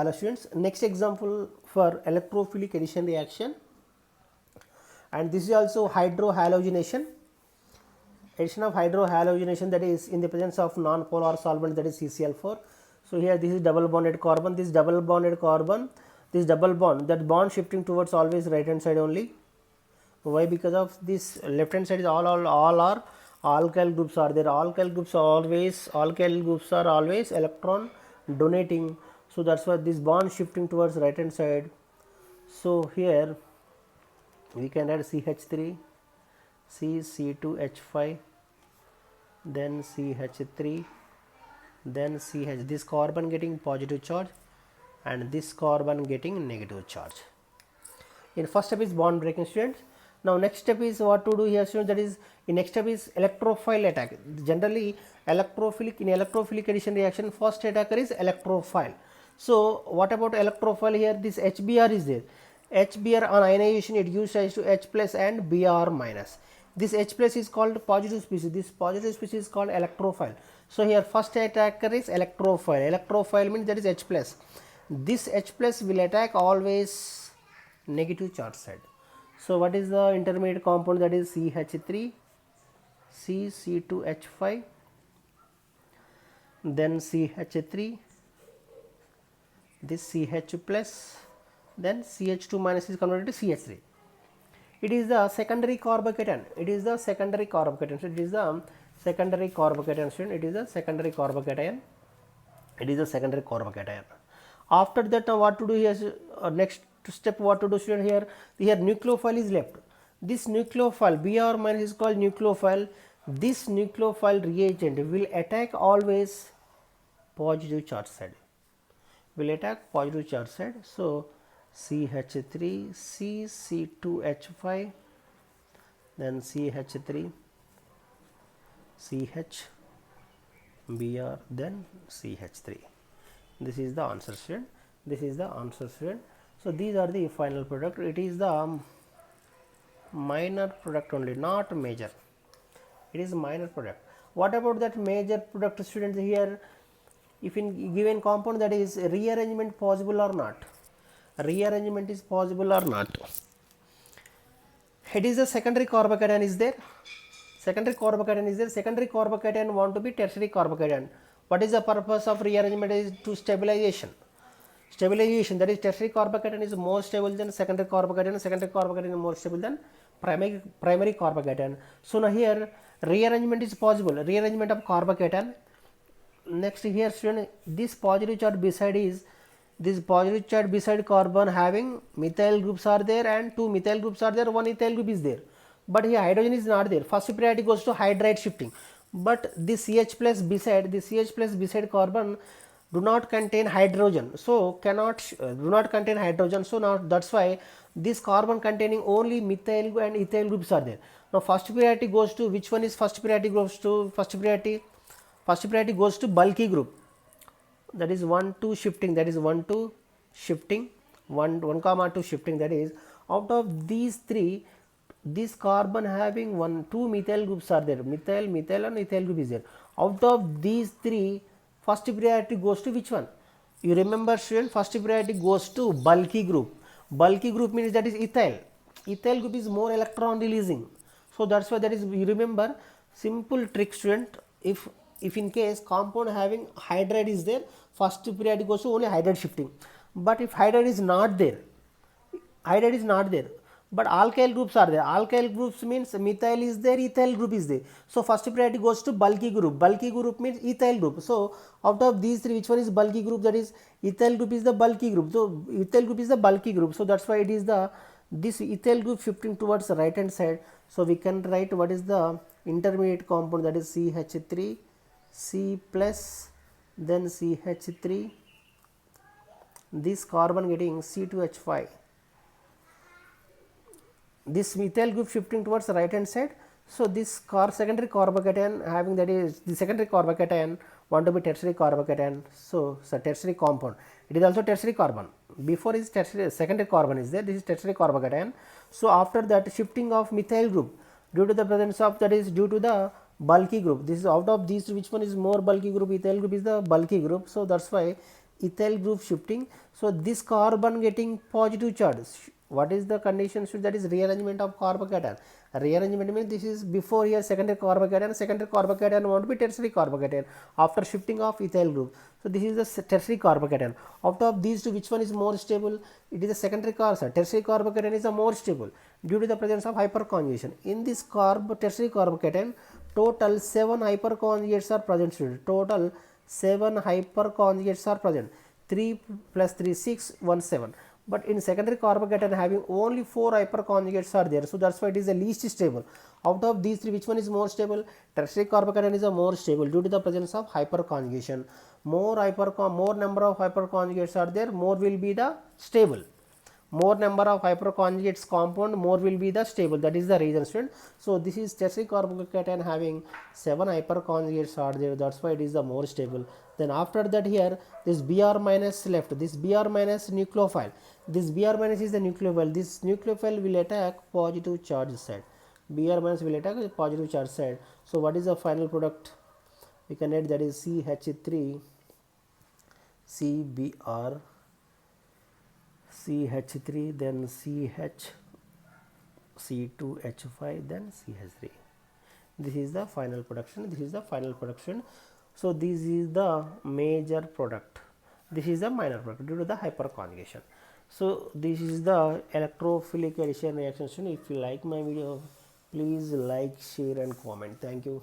Hello students, next example for electrophilic addition reaction, and this is also hydrohalogenation. Addition of hydrohalogenation, that is in the presence of non-polar solvent, that is CCl4. So here this is double bonded carbon, this double bonded carbon, this double bond, that bond shifting towards always right hand side only. Why? Because of this left hand side is all are alkyl groups are there. Alkyl groups are always electron donating. So that's why this bond shifting towards right hand side. So here we can add CH3, C2H5, then CH3, then CH. This carbon getting positive charge and this carbon getting negative charge. In first step is bond breaking, students. Now next step is what to do here, students, that is in next step is electrophile attack. Generally electrophilic addition reaction, first attacker is electrophile. So what about electrophile here? This HBr is there. HBr on ionization it gives rise to H plus and Br minus. This H plus is called positive species. This positive species is called electrophile. So here first attacker is electrophile. Electrophile means that is H plus. This H plus will attack always negative charge side. So what is the intermediate compound? That is CH3, C2H5, then CH3, this CH plus, then CH2 minus is converted to CH3. It is the secondary carbocation. It is the secondary carbocation. So it is the secondary carbocation. It is the secondary carbocation. It is the secondary carbocation. After that, what to do here? Next step, what to do, student? Here nucleophile is left. This nucleophile Br minus is called nucleophile. This nucleophile reagent will attack always positive charge side. Will attack positive charge side. So CH3, C2H5, then CH3, CH, Br, then CH3. This is the answer, student. This is the answer, student. So these are the final product. It is the minor product only, not major. It is minor product. What about that major product, students? Here, if in given compound, that is rearrangement possible or not? Rearrangement is possible or not? It is a secondary carbocation is there. Secondary carbocation is there. Secondary carbocation want to be tertiary carbocation. What is the purpose of rearrangement? Is to stabilization. Stabilization, that is tertiary carbocation is more stable than secondary carbocation. Secondary carbocation is more stable than primary carbocation. So now here rearrangement is possible. Rearrangement of carbocation. Next here, student, this positive charge beside is this positive charge beside carbon having methyl groups are there and two methyl groups are there, one ethyl group is there, but here hydrogen is not there. First priority goes to hydride shifting, but this CH plus beside carbon do not contain hydrogen, so do not contain hydrogen. So now that's why this carbon containing only methyl and ethyl groups are there. Now first priority goes to which one is first priority goes to first priority goes to bulky group, that is 1 2 shifting, that is 1 2 shifting, 1 2 shifting, that is out of these three, this carbon having 2 methyl groups are there, methyl and ethyl group is there. Out of these three, first priority goes to which one? You remember, student, first priority goes to bulky group. Bulky group means that is ethyl. Ethyl group is more electron releasing, so that's why that is, you remember, simple trick, student. If in case compound having hydride is there, first priority goes to only hydride shifting. But if hydride is not there, but alkyl groups are there. Alkyl groups means methyl is there, ethyl group is there. So first priority goes to bulky group. Bulky group means ethyl group. So out of these three, which one is bulky group? That is ethyl group is the bulky group. So ethyl group is the bulky group. So that's why it is this ethyl group shifting towards the right hand side. So we can write what is the intermediate compound, that is CH3, C plus, then CH3, this carbon getting C2H5, this methyl group shifting towards the right hand side. So this secondary carbocation having, that is the secondary carbocation want to be tertiary carbocation. So tertiary compound, it is also tertiary carbon. Before is tertiary, secondary carbon is there, this is tertiary carbocation. So after that, shifting of methyl group due to the presence of, that is due to the bulky group. This is out of these, which one is more bulky group? Ethyl group is the bulky group. So that's why ethyl group shifting. So this carbon getting positive charge. What is the condition? So that is rearrangement of carbocation. Rearrangement means this is before here secondary carbocation want to be tertiary carbocation after shifting of ethyl group. So this is the tertiary carbocation. Out of these two, which one is more stable? It is the secondary carbocation. Tertiary carbocation is the more stable due to the presence of hyperconjugation. In this tertiary carbocation, total 7 hyperconjugates are present. Total 7 hyperconjugates are present. 3 plus 3 6 1 7. But in secondary carbocation having only 4 hyperconjugates are there, so that's why it is the least stable. Out of these three, which one is more stable? Tertiary carbocation is the more stable due to the presence of hyperconjugation. More number of hyperconjugates are there, more will be the stable. More number of hyperconjugates compound, more will be the stable. That is the reason, student. So this is tertiary carbocation having 7 hyperconjugates are there, that's why it is the more stable. Then after that, here this Br minus left, this Br minus nucleophile, this Br minus is the nucleophile. This nucleophile will attack positive charge side. Br minus will attack positive charge side. So what is the final product? We can add, that is CH3 CBr CH3, then CH C2H5, then CH3. This is the final production. So this is the major product, this is the minor product due to the hyperconjugation. So this is the electrophilic addition reaction. If you like my video, please like, share and comment. Thank you.